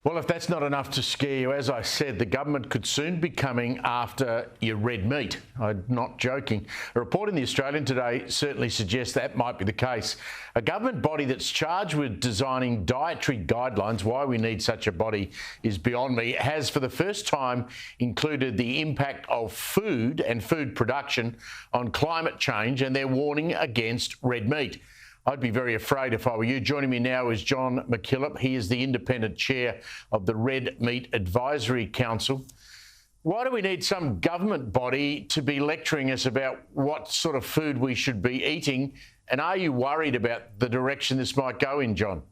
Well, if that's not enough to scare you, as I said, the government could soon be coming after your red meat. I'm not joking. A report in The Australian today certainly suggests that might be the case. A government body that's charged with designing dietary guidelines, why we need such a body is beyond me, has for the first time included the impact of food and food production on climate change, and they're warning against red meat. I'd be very afraid if I were you. Joining me now is John McKillop. He is the independent chair of the Red Meat Advisory Council. Why do we need some government body to be lecturing us about what sort of food we should be eating? And are you worried about the direction this might go in, John?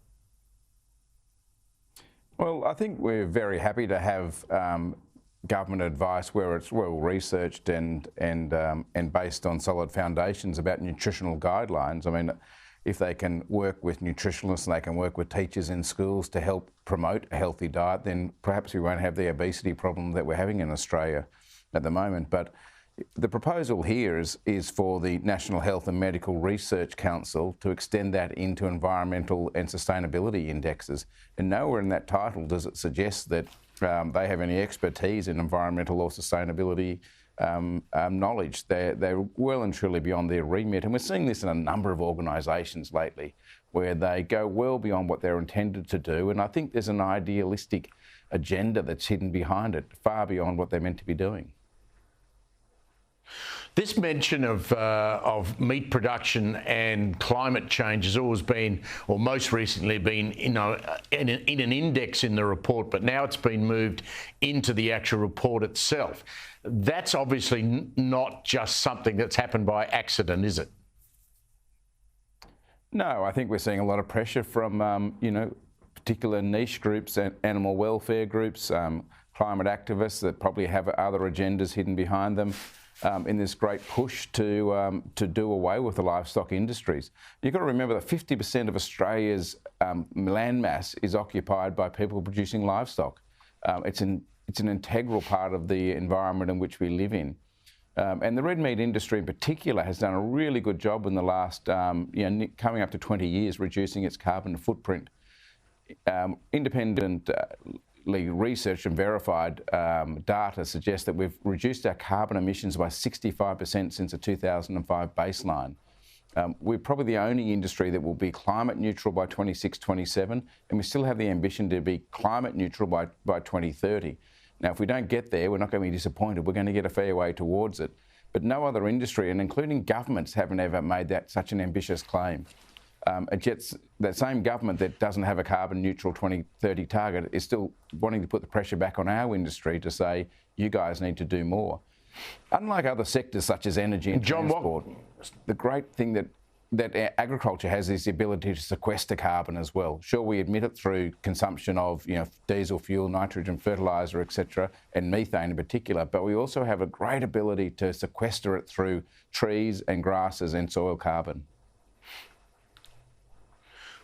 Well, I think we're very happy to have government advice where it's well researched and based on solid foundations about nutritional guidelines. I mean, if they can work with nutritionalists and they can work with teachers in schools to help promote a healthy diet, then perhaps we won't have the obesity problem that we're having in Australia at the moment. But the proposal here is for the National Health and Medical Research Council to extend that into environmental and sustainability indexes. And nowhere in that title does it suggest that they have any expertise in environmental or sustainability knowledge. They're well and truly beyond their remit. And we're seeing this in a number of organisations lately where they go well beyond what they're intended to do. And I think there's an idealistic agenda that's hidden behind it, far beyond what they're meant to be doing. This mention of meat production and climate change has always been, or most recently been, in an index in the report, but now it's been moved into the actual report itself. That's obviously not just something that's happened by accident, is it? No, I think we're seeing a lot of pressure from, particular niche groups and animal welfare groups, climate activists that probably have other agendas hidden behind them. In this great push to do away with the livestock industries. You've got to remember that 50% of Australia's land mass is occupied by people producing livestock. It's an integral part of the environment in which we live in. And the red meat industry in particular has done a really good job in the last, coming up to 20 years, reducing its carbon footprint. Independent researched and verified data suggests that we've reduced our carbon emissions by 65% since the 2005 baseline. We're probably the only industry that will be climate neutral by 26-27, and we still have the ambition to be climate neutral by 2030. Now, if we don't get there, we're not going to be disappointed. We're going to get a fair way towards it. But no other industry, and including governments, haven't ever made that such an ambitious claim. That same government that doesn't have a carbon neutral 2030 target is still wanting to put the pressure back on our industry to say, you guys need to do more. Unlike other sectors such as energy and transport, the great thing that agriculture has is the ability to sequester carbon as well. Sure, we emit it through consumption of diesel fuel, nitrogen fertiliser, etc., and methane in particular, but we also have a great ability to sequester it through trees and grasses and soil carbon.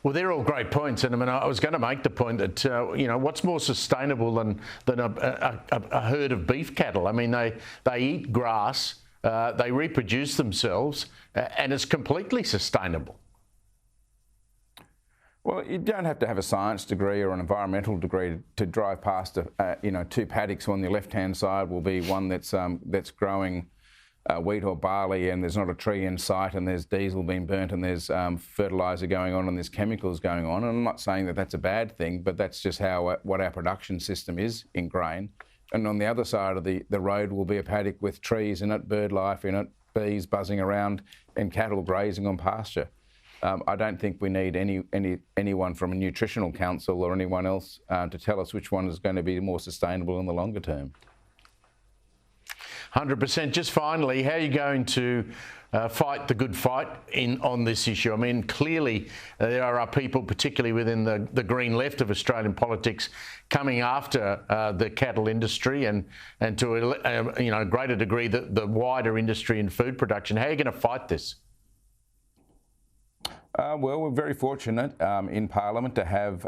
Well, they're all great points, and I mean, I was going to make the point that what's more sustainable than a herd of beef cattle? I mean, they eat grass, they reproduce themselves, and it's completely sustainable. Well, you don't have to have a science degree or an environmental degree to drive past two paddocks. On the left-hand side will be one that's growing wheat or barley, and there's not a tree in sight, and there's diesel being burnt, and there's fertiliser going on, and there's chemicals going on. And I'm not saying that that's a bad thing, but that's just what our production system is in grain. And on the other side of the road will be a paddock with trees in it, bird life in it, bees buzzing around, and cattle grazing on pasture. I don't think we need anyone from a nutritional council or anyone else to tell us which one is going to be more sustainable in the longer term. 100%. Just finally, how are you going to fight the good fight on this issue? I mean, clearly there are people, particularly within the green left of Australian politics, coming after the cattle industry and to a greater degree the wider industry in food production. How are you going to fight this? Well, we're very fortunate in Parliament to have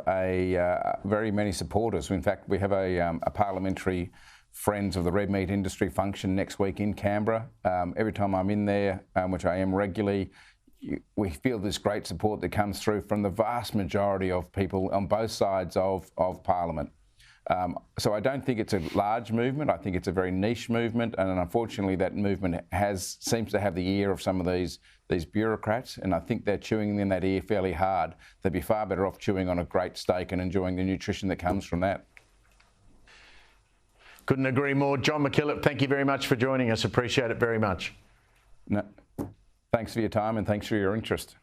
very many supporters. In fact, we have a parliamentary Friends of the Red Meat Industry function next week in Canberra. Every time I'm in there, which I am regularly, we feel this great support that comes through from the vast majority of people on both sides of Parliament. So I don't think it's a large movement. I think it's a very niche movement, and unfortunately that movement seems to have the ear of some of these bureaucrats, and I think they're chewing in that ear fairly hard. They'd be far better off chewing on a great steak and enjoying the nutrition that comes from that. Couldn't agree more. John McKillop, thank you very much for joining us. Appreciate it very much. No, thanks for your time and thanks for your interest.